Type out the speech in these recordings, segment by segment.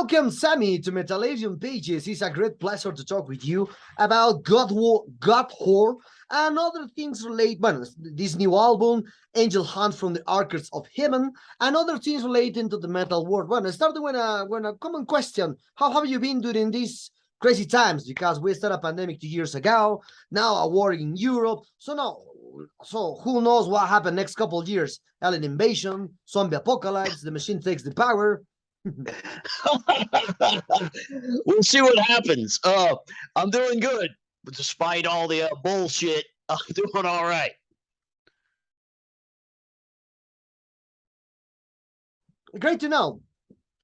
Welcome, Sammy, to Metallasian Pages. It's a great pleasure to talk with you about Goatwhore, and other things related. Well, this new album, Angel Hunt from the Archers of Heaven, and other things relating to the metal world. Well, starting with a common question: how have you been during these crazy times? Because we started a pandemic 2 years ago, now a war in Europe. So who knows what happened next couple of years? Alien invasion, zombie apocalypse, the machine takes the power. We'll see what happens. I'm doing good, but despite all the bullshit, I'm doing all right. Great to know.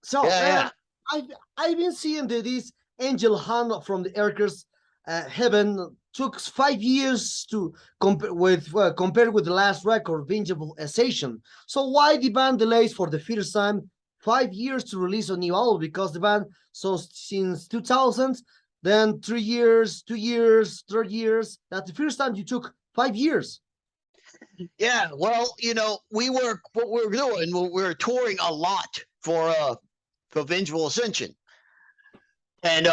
So Yeah. I've been seeing that this Angel Hunt from the Archers Heaven took 5 years to compare with the last record, Vengeful Assassin. So why the band delays for the first time 5 years to release a new album? Because the band, so since 2000, then 3 years, 2 years, 3 years. That's the first time you took 5 years. Yeah, well, what we were doing, we were touring a lot for Vengeful Ascension. And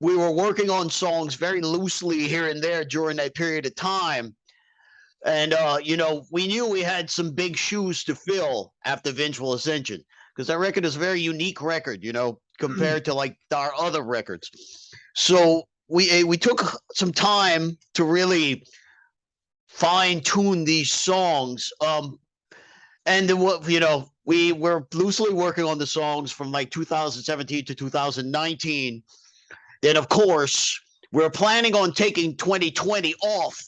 we were working on songs very loosely here and there during that period of time. And, we knew we had some big shoes to fill after Vengeful Ascension, because that record is a very unique record, compared to like our other records. So we took some time to really fine tune these songs. And then we were loosely working on the songs from like 2017 to 2019. Then, of course, we're planning on taking 2020 off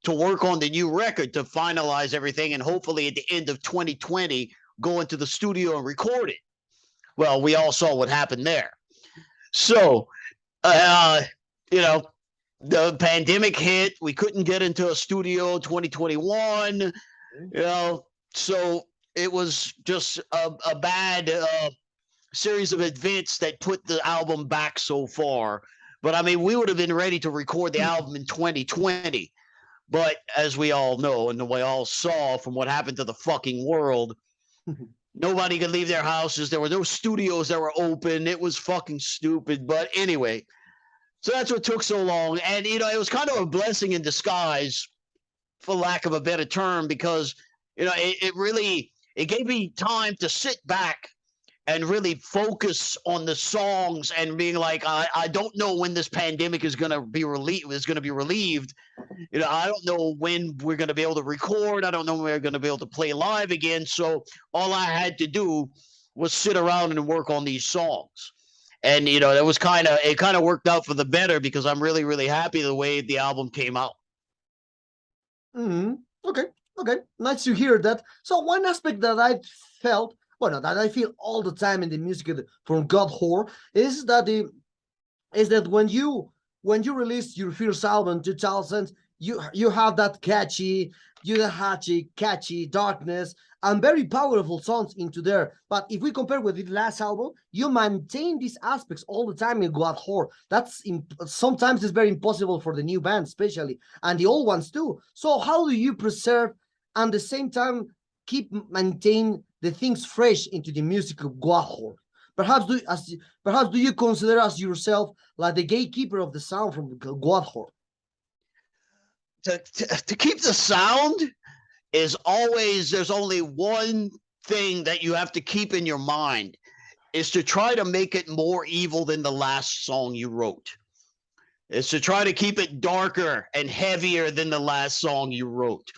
to work on the new record, to finalize everything, and hopefully at the end of 2020 go into the studio and record it. Well, we all saw what happened there. So, the pandemic hit. We couldn't get into a studio 2021. So it was just a bad series of events that put the album back so far. But I mean, we would have been ready to record the album in 2020. But as we all know, and we all saw from what happened to the fucking world, nobody could leave their houses. There were no studios that were open. It was fucking stupid. But anyway, so that's what took so long. And, it was kind of a blessing in disguise, for lack of a better term, because, it gave me time to sit back and really focus on the songs and being like, I don't know when this pandemic is going to be relieved. I don't know when we're going to be able to record. I don't know when we're going to be able to play live again. So all I had to do was sit around and work on these songs. And, it kind of worked out for the better, because I'm really, really happy the way the album came out. Okay. Nice to hear that. So one aspect that I felt, that I feel all the time in the music from Goatwhore is that when you released your first album in 2000, you have that catchy darkness and very powerful songs into there. But if we compare with the last album, you maintain these aspects all the time in Goatwhore. Sometimes it's very impossible for the new band, especially, and the old ones too. So how do you preserve and at the same time maintain the things fresh into the music of Goatwhore? Perhaps do you consider as yourself like the gatekeeper of the sound from Goatwhore? To keep the sound is always, there's only one thing that you have to keep in your mind, is to try to make it more evil than the last song you wrote. Is to try to keep it darker and heavier than the last song you wrote.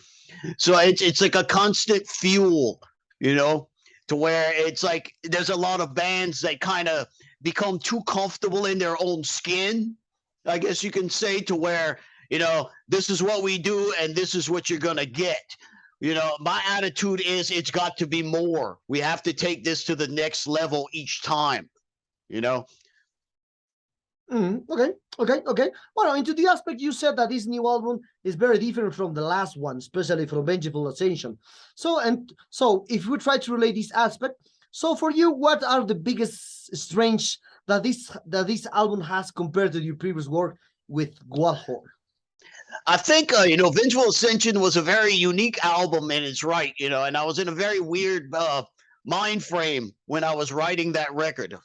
So it's like a constant fuel, to where it's like there's a lot of bands that kind of become too comfortable in their own skin, I guess you can say, to where, this is what we do and this is what you're going to get. My attitude is it's got to be more. We have to take this to the next level each time, Okay. Well, into the aspect you said that this new album is very different from the last one, especially from Vengeful Ascension. So if we try to relate this aspect, so for you, what are the biggest strange that this album has compared to your previous work with Goatwhore? I think, Vengeful Ascension was a very unique album in its right, and I was in a very weird mind frame when I was writing that record. It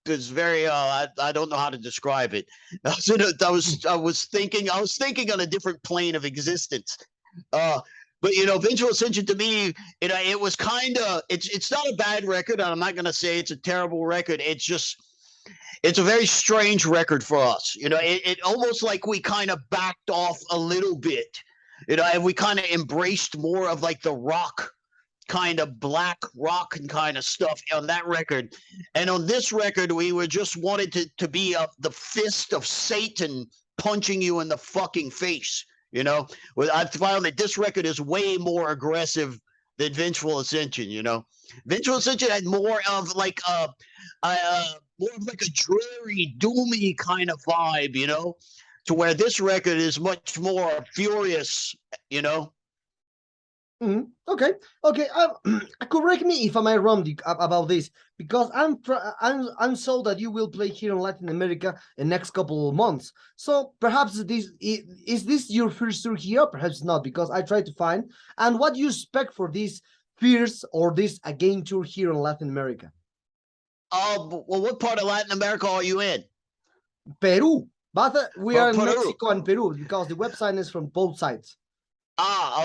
was very I don't know how to describe it. I was thinking on a different plane of existence. But Vengeful Ascension to me, it was kind of, it's not a bad record. I'm not gonna say it's a terrible record. It's a very strange record for us. It almost like we kind of backed off a little bit, and we kind of embraced more of like the rock, kind of black rock and kind of stuff on that record. And on this record, we were just wanted to be the fist of Satan punching you in the fucking face. I found that this record is way more aggressive than Vengeful Ascension. Vengeful Ascension had more of like a dreary, doomy kind of vibe, to where this record is much more furious, Okay. Correct me if I'm wrong about this, because I'm so that you will play here in Latin America in next couple of months. So perhaps is this your first tour here? Perhaps not, because I try to find. And what do you expect for this first or this again tour here in Latin America? Well, what part of Latin America are you in? Peru, but we are in Peru. Mexico and Peru because the website is from both sides.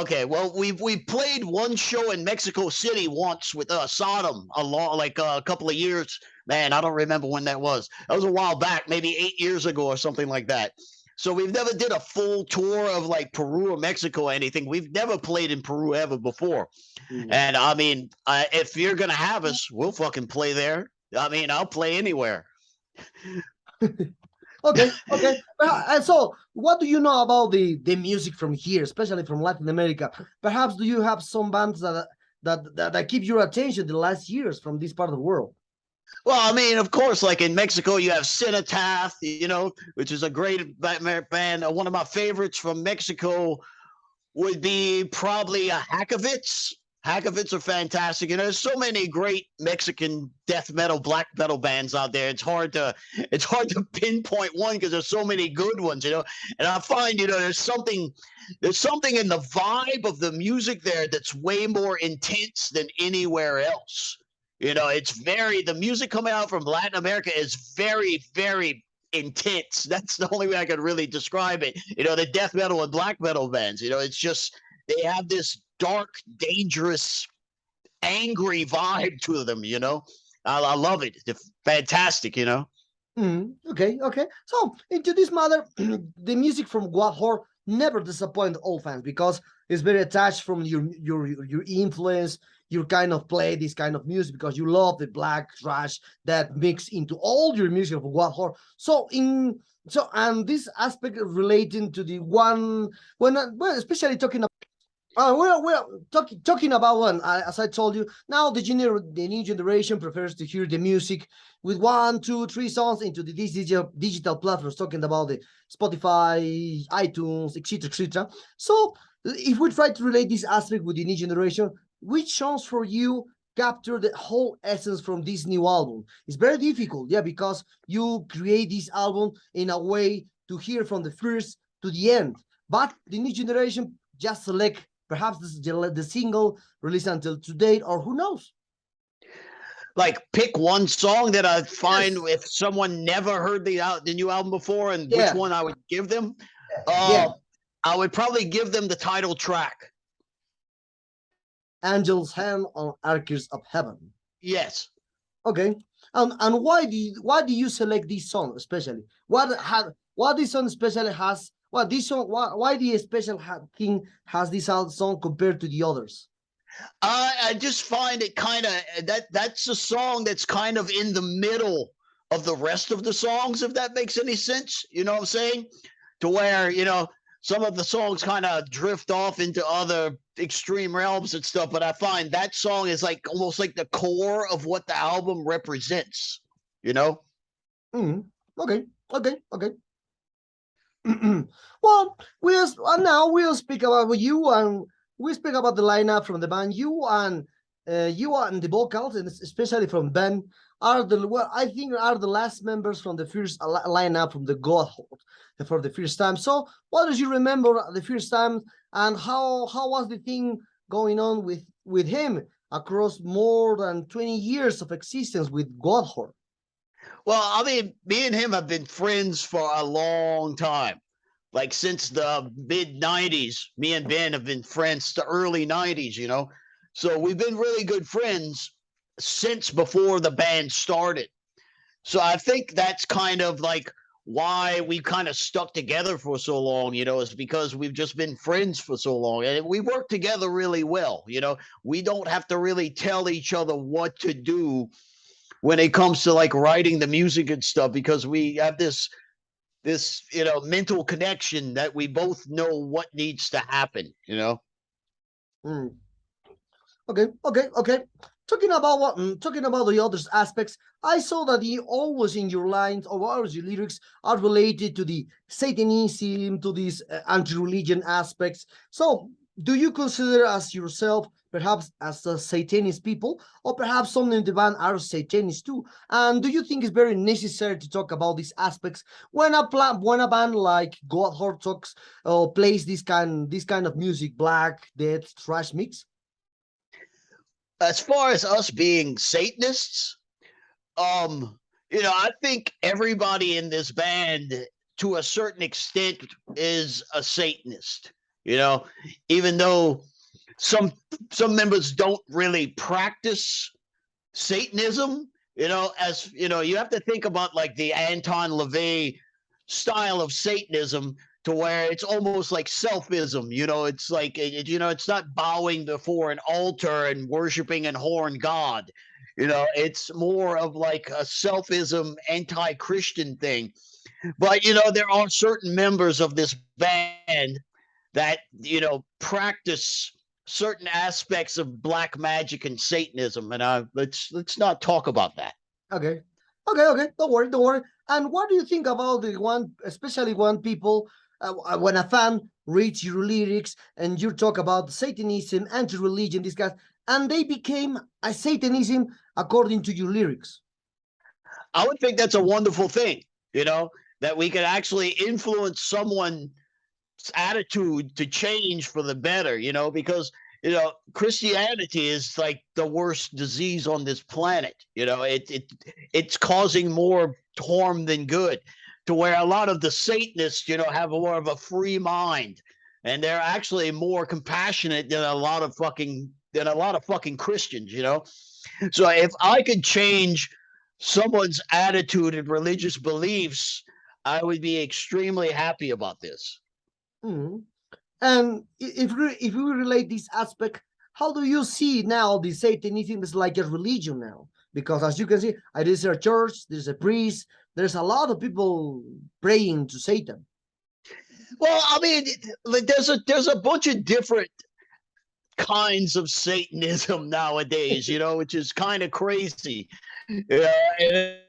Okay. Well, we played one show in Mexico City once with Sodom a couple of years. Man, I don't remember when that was. That was a while back, maybe 8 years ago or something like that. So we've never did a full tour of like Peru or Mexico or anything. We've never played in Peru ever before. And I mean, if you're gonna have us, we'll fucking play there. I mean, I'll play anywhere. Okay. And so, what do you know about the music from here, especially from Latin America? Perhaps do you have some bands that keep your attention the last years from this part of the world? Well, I mean, of course, like in Mexico, you have Cenotaph, which is a great band. One of my favorites from Mexico would be probably Hackovitz. Hackovitz are fantastic. There's so many great Mexican death metal, black metal bands out there. It's hard to pinpoint one because there's so many good ones, And I find, there's something in the vibe of the music there that's way more intense than anywhere else. The music coming out from Latin America is very, very intense. That's the only way I could really describe it. The death metal and black metal bands, it's just, they have this dark, dangerous, angry vibe to them, I love it. It's fantastic, Okay. So into this matter, the music from Goatwhore never disappoint all fans because it's very attached from your influence. You kind of play this kind of music because you love the black trash that mix into all your music of Goatwhore. And this aspect relating to the one especially talking about. We're talking about one, as I told you. Now the new generation prefers to hear the music with 1, 2, 3 songs into these digital platforms. Talking about the Spotify, iTunes, etc. So if we try to relate this aspect with the new generation, which songs for you capture the whole essence from this new album? It's very difficult, because you create this album in a way to hear from the first to the end. But the new generation just select. Perhaps this is the single released until today, or who knows? Like pick one song that I find if someone never heard the new album before, and which one I would give them. I would probably give them the title track. Angel's Hand on Arches of Heaven. Yes. Okay. And why do you select this song especially? What this song especially has? Well, this song, why the special thing has this song compared to the others? I just find it kind of that's a song that's kind of in the middle of the rest of the songs, if that makes any sense. You know what I'm saying? To where, some of the songs kind of drift off into other extreme realms and stuff, but I find that song is like almost like the core of what the album represents, Okay. Well, now we'll speak about you, and we speak about the lineup from the band. You and the vocals, and especially from Ben, are the last members from the first lineup from the Goatwhore for the first time. So, what do you remember the first time, and how was the thing going on with him? across more than 20 years of existence with Goatwhore? Well, I mean, me and him have been friends for a long time. Like since the mid 90s, me and Ben have been friends to early 90s, you know. So we've been really good friends since before the band started. So I think that's kind of like why we kind of stuck together for so long, you know, is because we've just been friends for so long and we work together really well. You know, we don't have to really tell each other what to do when it comes to like writing the music and stuff because we have this you know mental connection that we both know what needs to happen, you know. Mm. Okay. Talking about the other aspects, I saw that you always in your lines or always your lyrics are related to the Satanism, to these anti-religion aspects. So, do you consider as yourself perhaps as a Satanist people, or perhaps some in the band are Satanists too? And do you think it's very necessary to talk about these aspects when when a band like Goatwhore talks or plays this kind of music, black, death, thrash mix? As far as us being Satanists, um you know, I think everybody in this band to a certain extent is a Satanist, you know, even though some some members don't really practice Satanism, you know, as you know, you have to think about like the Anton LaVey style of Satanism to where it's almost like selfism, you know, it's like you know, it's not bowing before an altar and worshiping an horned god. You know, it's more of like a selfism, anti-Christian thing. But you know, there are certain members of this band that you know practice certain aspects of black magic and Satanism, and let's not talk about that. Okay. Okay. Don't worry. And what do you think about the one, especially when people, when a fan reads your lyrics and you talk about Satanism, anti-religion, these guys, and they became a Satanism according to your lyrics? I would think that's a wonderful thing, you know, that we could actually influence someone's attitude to change for the better, you know, because you know Christianity is like the worst disease on this planet. You know, it's causing more harm than good. To where a lot of the Satanists, you know, have more of a free mind, and they're actually more compassionate than a lot of fucking Christians. You know, so if I could change someone's attitude and religious beliefs, I would be extremely happy about this. Mhm. And if we relate this aspect, how do you see now the Satanism is like a religion now? Because as you can see, there's a church, there's a priest, there's a lot of people praying to Satan. Well, I mean, like there's a bunch of different kinds of Satanism nowadays, you know, which is kind of crazy. Yeah, it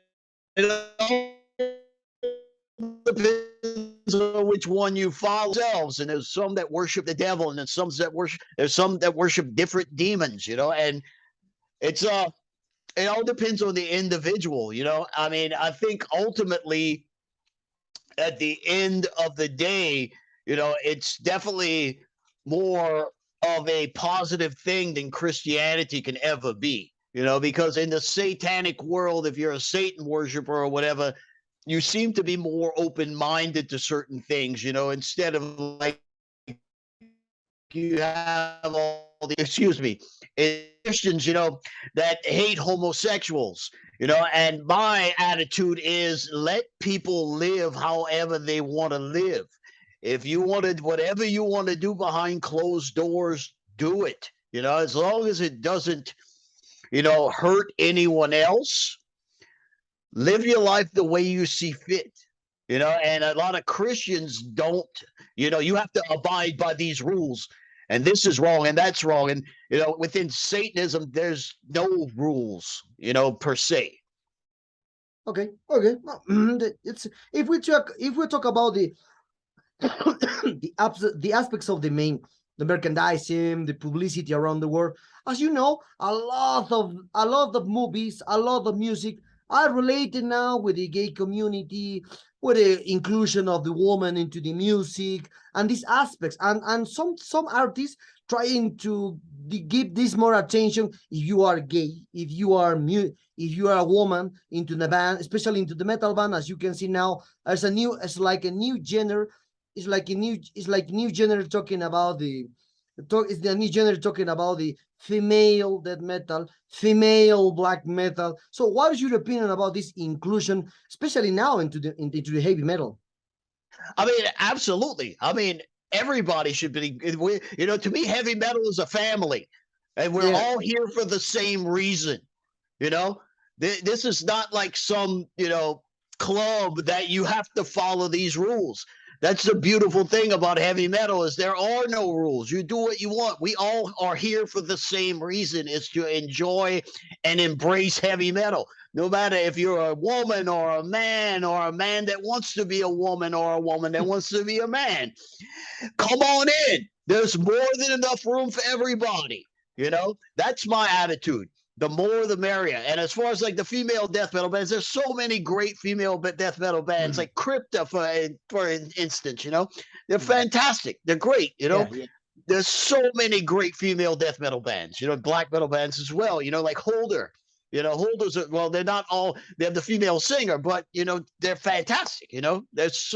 depends on which one you follow themselves. And there's some that worship the devil, and there's some that worship different demons, you know, and it's it all depends on the individual, you know. I mean, I think ultimately at the end of the day, you know, it's definitely more of a positive thing than Christianity can ever be, you know, because in the satanic world, if you're a Satan worshiper or whatever, you seem to be more open minded to certain things, you know, instead of like you have all the, excuse me, Christians, you know, that hate homosexuals, you know, and my attitude is let people live however they want to live. If you wanted whatever you want to do behind closed doors, do it, you know, as long as it doesn't, you know, hurt anyone else. Live your life the way you see fit, you know, and a lot of Christians don't, you know, you have to abide by these rules, and this is wrong and that's wrong, and you know, within Satanism there's no rules, you know, per se. Okay. Well, it's if we talk about the the aspects of the merchandising, the publicity around the world. As you know, a lot of movies, a lot of music are related now with the gay community, with the inclusion of the woman into the music and these aspects. And some artists trying to give this more attention if you are gay, if you are if you are a woman into the band, especially into the metal band. As you can see now, it's like a new genre. It's like new genre talking about it's the new genre talking about the female death metal, female black metal. So what is your opinion about this inclusion, especially now into the heavy metal? I mean, absolutely. I mean, everybody should be, to me, heavy metal is a family, and we're all here for the same reason. This is not like some, club that you have to follow these rules. That's the beautiful thing about heavy metal is there are no rules. You do what you want. We all are here for the same reason, is to enjoy and embrace heavy metal. No matter if you're a woman or a man that wants to be a woman or a woman that wants to be a man, come on in. There's more than enough room for everybody. That's my attitude. The more the merrier. And as far as like the female death metal bands, there's so many great female death metal bands, like Crypta, for instance. They're fantastic. They're great. There's so many great female death metal bands. Black metal bands as well. Like Holder. Holders are, well, they're not all. They have the female singer, but they're fantastic. There's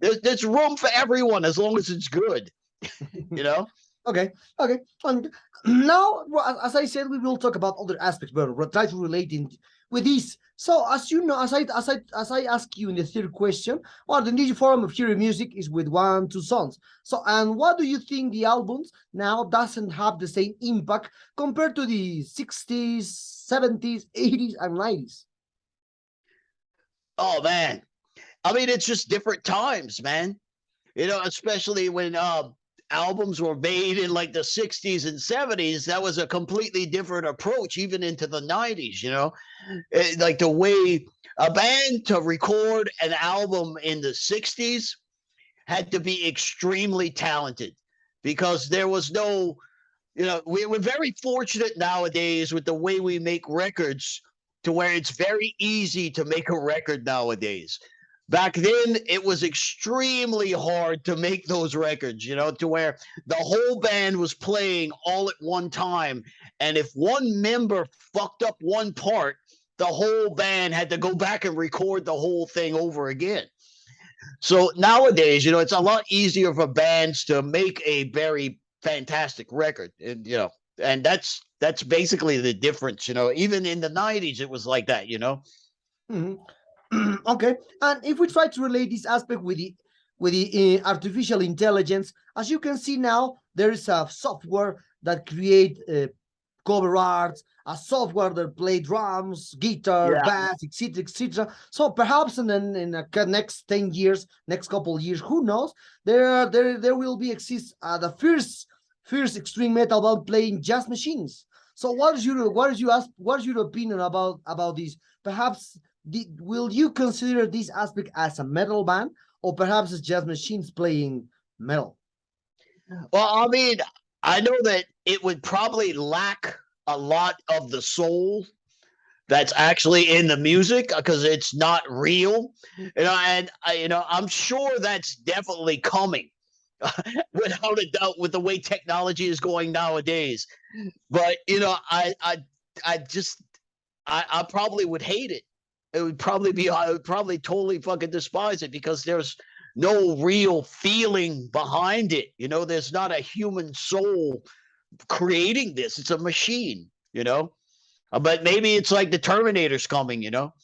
there's room for everyone as long as it's good. Okay. And now, as I said, we will talk about other aspects, but we'll try to relate in with this. So, as you know, as I ask you in the third question, well, the new form of hearing music is with 1-2 songs. So, and what do you think the albums now doesn't have the same impact compared to the 60s, 70s, 80s, and 90s? Oh man, I mean, it's just different times, man. Especially when albums were made in like the 60s and 70s, that was a completely different approach, even into the 90s. Like the way a band to record an album in the 60s had to be extremely talented, because there was no, we're very fortunate nowadays with the way we make records, to where it's very easy to make a record nowadays. Back then, it was extremely hard to make those records, to where the whole band was playing all at one time. And if one member fucked up one part, the whole band had to go back and record the whole thing over again. So nowadays, it's a lot easier for bands to make a very fantastic record. And, and that's basically the difference, even in the 90s, it was like that, Mm-hmm. Okay, and if we try to relate this aspect with the artificial intelligence, as you can see now, there is a software that create cover arts, a software that play drums, guitar, bass, etc., etc. So perhaps in the next 10 years, next couple of years, who knows? There will be exist the first extreme metal band playing jazz machines. So what is your opinion about this? Perhaps. Will you consider this aspect as a metal band, or perhaps it's just machines playing metal? Well, I mean, I know that it would probably lack a lot of the soul that's actually in the music, because it's not real, and I'm sure that's definitely coming, without a doubt, with the way technology is going nowadays. But I probably would hate it. I would probably totally fucking despise it, because there's no real feeling behind it. There's not a human soul creating this. It's a machine, but maybe it's like the Terminator's coming, The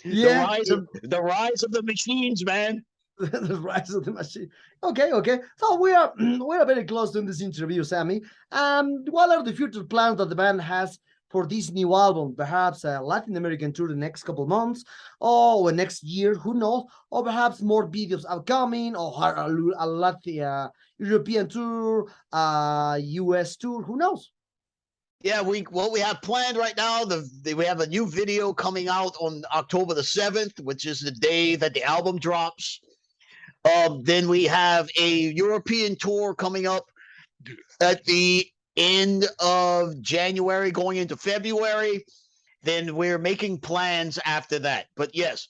rise of the machines, man. The rise of the machine. Okay. So we are very close to this interview, Sammy. What are the future plans that the band has for this new album? Perhaps a Latin American tour the next couple months, or next year, who knows? Or perhaps more videos upcoming, or a Latin European tour, US tour, who knows? Yeah, we have planned right now, we have a new video coming out on October the 7th, which is the day that the album drops. Then we have a European tour coming up at the end of January, going into February. then we're making plans after that. But yes,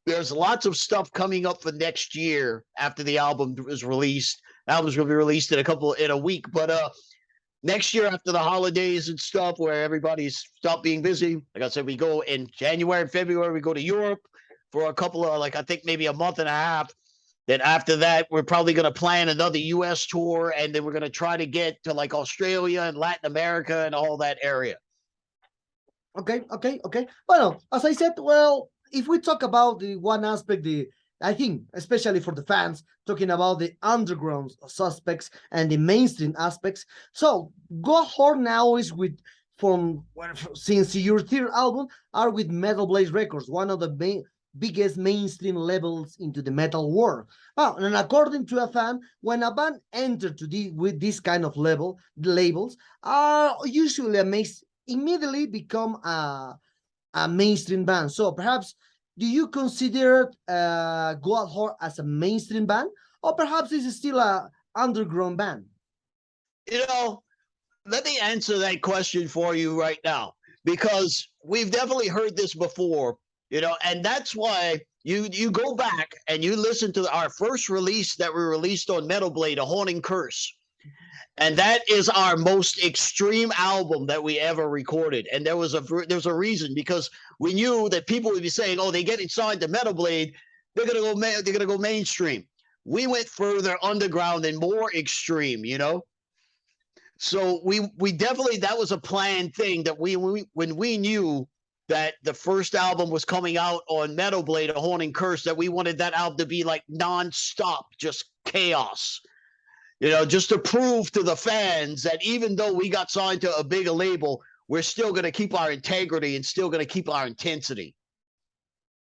there's lots of stuff coming up for next year after the album is released. The album's going to be released in a week, but next year after the holidays and stuff, where everybody's stopped being busy, like I said, we go in January and February. We go to Europe for a couple of, like, I think maybe a month and a half. Then after that, we're probably going to plan another U.S. tour, and then we're going to try to get to like Australia and Latin America and all that area. Okay. Well, as I said, well, if we talk about the one aspect, I think, especially for the fans, talking about the underground suspects and the mainstream aspects. So, Goatwhore now is with, since your third album, are with Metal Blaze Records, one of the biggest mainstream labels into the metal world. Oh, and according to a fan, when a band entered with this kind of labels, are usually immediately become a mainstream band. So perhaps, do you consider Goatwhore as a mainstream band, or perhaps this is still a underground band? Let me answer that question for you right now, because we've definitely heard this before, and that's why you go back and you listen to our first release that we released on Metal Blade, A Haunting Curse. And that is our most extreme album that we ever recorded. And there's a reason, because we knew that people would be saying, "Oh, they get signed to Metal Blade, they're gonna go mainstream." We went further underground and more extreme, So we definitely, that was a planned thing, that when we knew that the first album was coming out on Metal Blade, A Haunting Curse, that we wanted that album to be like nonstop, just chaos. Just to prove to the fans that even though we got signed to a bigger label, we're still going to keep our integrity and still going to keep our intensity.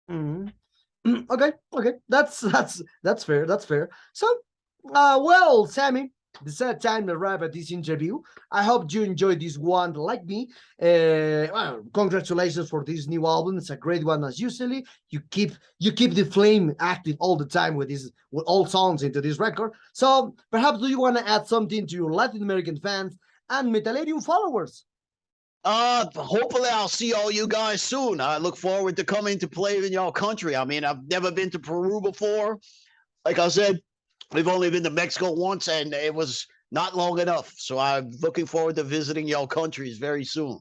Okay. That's fair. So, well, Sammy, the sad time to wrap at this interview. I hope you enjoyed this one like me. Well, congratulations for this new album. It's a great one, as usually. You keep the flame active all the time with all songs into this record. So perhaps, do you want to add something to your Latin American fans and Metallarium followers? Hopefully I'll see all you guys soon. I look forward to coming to play in your country. I mean, I've never been to Peru before. Like I said, we've only been to Mexico once, and it was not long enough. So I'm looking forward to visiting your countries very soon.